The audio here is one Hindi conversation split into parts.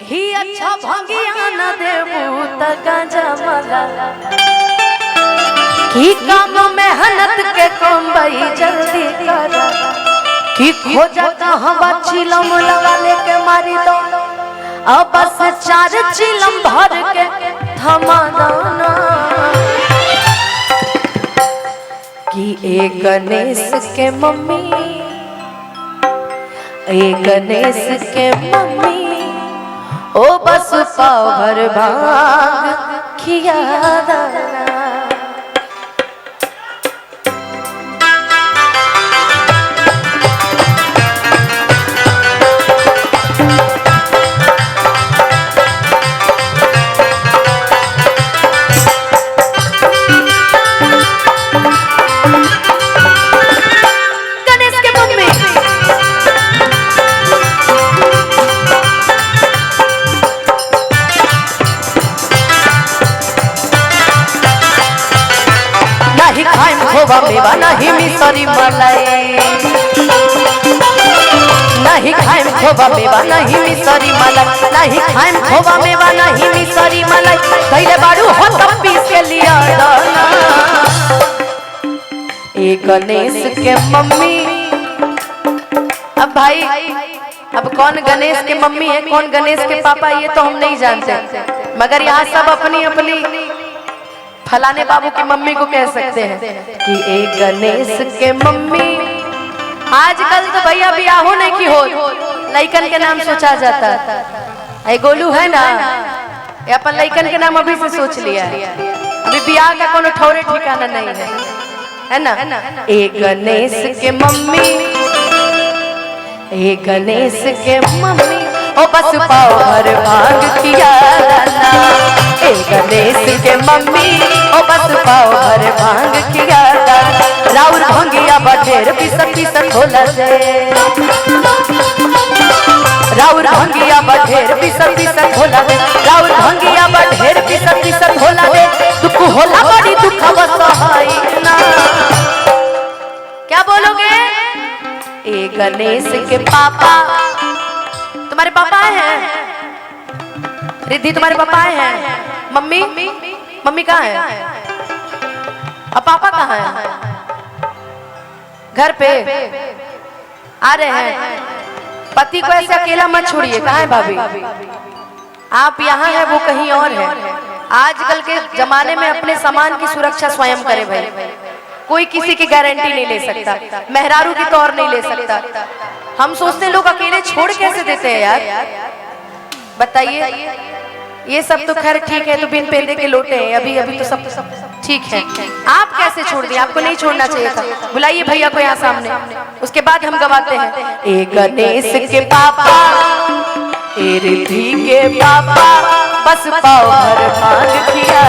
घी अच्छा भंगिया न देबू त गांजा मला की काम मेहनत के कमबई जल्दी कर की खोजा कहवा चिलम लगा लेके मारी दो अब बस 4 चिलम भर के थमा दाना कि ए गणेश के मम्मी ए गणेश के मम्मी ओ बस पाव भर भाग खिया दाना खोबा मेवा नहीं मिसरी मलाई नहीं खाएम खोबा मेवा नहीं मिसरी मलाई नहीं खाएम खोबा मेवा नहीं मिसरी मलाई कैले बाड़ू हो तब पीस के लिया दाना ए गणेश के मम्मी अब भाई अब कौन गणेश के मम्मी है कौन गणेश के पापा ये तो हम नहीं जानते मगर यहाँ सब अपनी अपनी फलाने बाबू की मम्मी को कह सकते हैं कि एक गणेश के मम्मी आजकल तो भैया बियाहो नहीं की हो लइकन के नाम सोचा जाता है गोलू है ना ये अपन लइकन के नाम अभी से सोच लिया अभी बियाह का कोनो ठौरे ठिकाना नहीं है ना एक गणेश के मम्मी एक गणेश के मम्मी ओ बस पाव भर भाग किया लाला ए गणेश के मम्मी ओ बस पाव भर भांग किया राउर भंगिया बढेर पिसत होला दे राउर भंगिया बढेर पिसत होला दे राउर भंगिया बढेर पिसत होला दे दुख होला बड़ी दुख बसहाई ना क्या बोलोगे ए गणेश के पापा तुम्हारे पापा हैं रिद्धि तुम्हारे पापा हैं मम्मी मम्मी कहाँ है अब पापा कहाँ है घर पे आ रहे हैं पति को ऐसे अकेला मत छोड़िए कहाँ है भाभी आप यहाँ है वो कहीं और है आजकल के जमाने में अपने सामान की सुरक्षा स्वयं करे भाई कोई किसी की गारंटी नहीं ले सकता मेहरारू की तौर नहीं ले सकता हम सोचते लोग अकेले छोड़ कैसे देते हैं यार बताइए ये सब तो खैर ठीक है तो बिन पहले के लोटे हैं अभी अभी तो सब ठीक है आप कैसे छोड़ दिए आपको नहीं छोड़ना चाहिए था बुलाइए भैया को यहाँ सामने उसके बाद हम गवाते हैं ए गणेश के पापा ए रिद्धि के पापा बस पाव भर भांग किया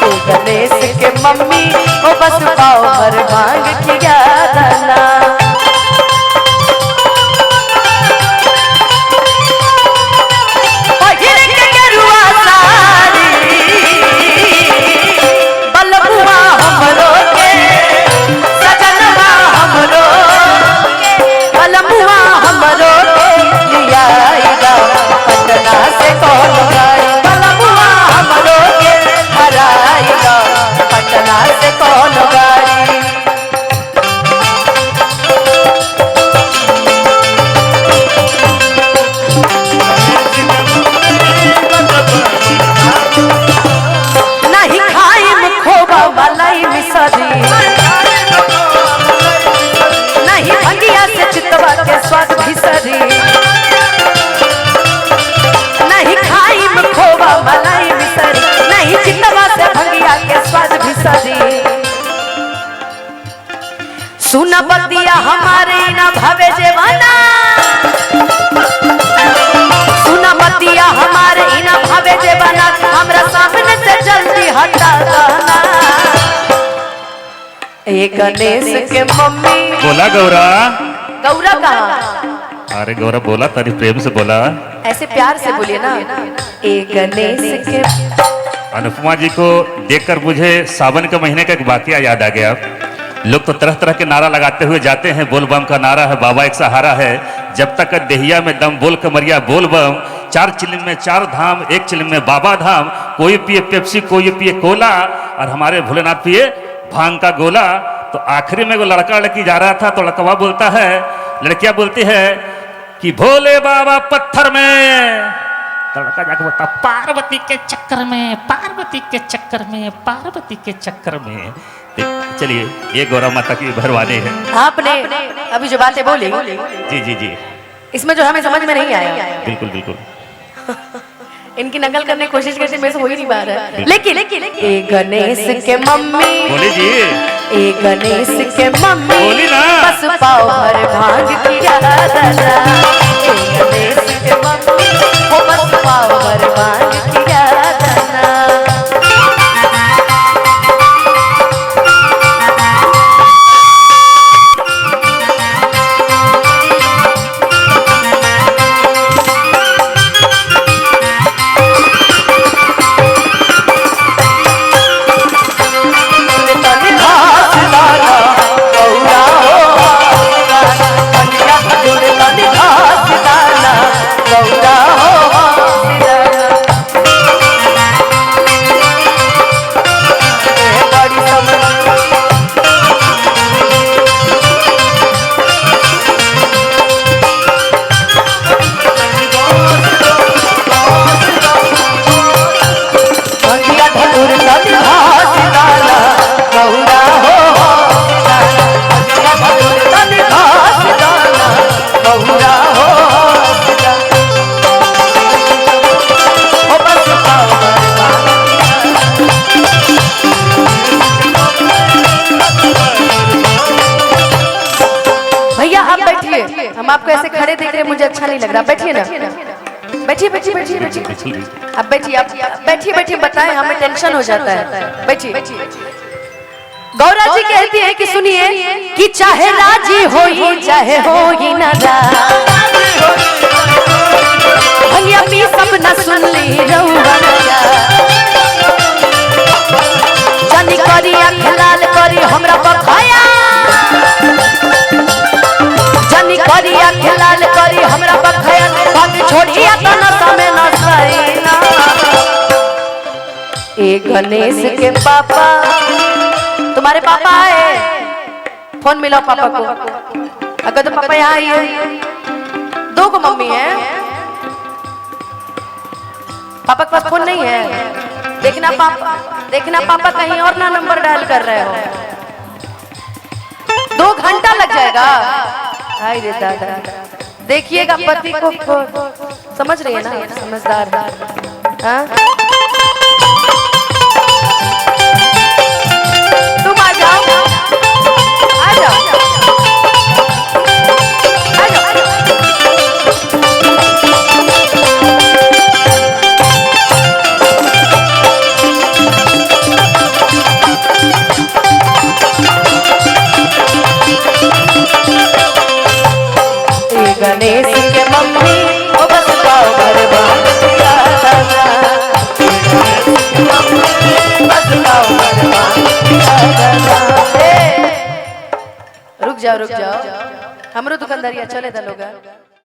ए गणेश के मम्मी ओ बस पाव भर भांग किया दाना नहीं भंगिया से चितवा के स्वाद भिसरी नहीं खाई में खोवा मलाई भिसरी नहीं चितवा से भंगिया के स्वाद भिसरी सुन बतिया हमारे ना भवे जेवाना सुन बतिया हमारे ना भवे जेवाना हमरा सामने से जल्दी हटा दाना ए गणेश के मम्मी बोला गौरा गौरा कहाँ अरे गौरा बोला तारी प्रेम से बोला ऐसे प्यार से बोलिए ना ए गणेश के अनुपमा जी को देखकर मुझे सावन के महीने का एक वाकया याद आ गया लोग तो तरह तरह के नारा लगाते हुए जाते हैं बोल बम का नारा है बाबा एक सहारा है जब तक देहिया में दम बोल कमरिया बोल बम 4 चिलम में 4 धाम, 1 चिलम में बाबा धाम। कोई पिए पेप्सी, कोई पिए कोला, और हमारे भोलेनाथ पिए भांग का गोला। तो आखिरी में वो लड़का लड़की जा रहा था, तो लड़कवा बोलता है, लड़कियां बोलती है कि भोले बाबा पत्थर में। तो लड़का जाकर बोलता पार्वती के चक्कर में, पार्वती के चक्कर में, पार्वती के चक्कर में। चलिए, ये गौरा माता की भरवाने है। आपने अभी जो बातें बोली, जी जी जी, इसमें जो हमें समझ में नहीं आया, बिल्कुल बिल्कुल। इनकी नकल करने की कोशिश करते मेरे से हो ही नहीं पा रहा है। लेकिन ए गणेश के मम्मी, बोली जी, ए गणेश के मम्मी, बोली ना, बस पाव भर भांग किया दादा। ए गणेश के मम्मी, वो बस पाव भर भांग किया दादा। हम आपको ऐसे खड़े देख रहे, मुझे अच्छा नहीं लग रहा। बैठिए ना, बैठिए बैठिए बैठिए बैठिए, अब बैठिए, आप बैठिए बैठिए, बताएं, हमें टेंशन हो जाता है। बैठिए। गौरा जी कहती है कि सुनिए कि चाहे राजी हो ही चाहे हो ही ना भैया भी सब न सुन ली रहुआ जानी करी आँख लाल करी हमरा बखाया, जानी करी आँख लाल करी हमरा बखाया, भाग छोड़िया तो न समय न सैना। ए गणेश के पापा, तुम्हारे पापा आए, फोन मिलाओ पापा को। अगर तो पापा यहाँ आइए, दो को मम्मी है, पापा के पास फोन नहीं है। देखना पापा कहीं और ना नंबर डायल कर रहे हो, 2 घंटा लग जाएगा। हाय रे दादा, देखिएगा पति को, समझ रही है ना, समझदार। हाँ तुम आ जाओ, आ जाओ, आ जाओ। गणेश के मम्मी ओ बस पाओ भर भांग पिया दादा, बस पाओ भर भांग पिया दादा। रुक जाओ, हमरो दुकानदारिया चले दा लोग।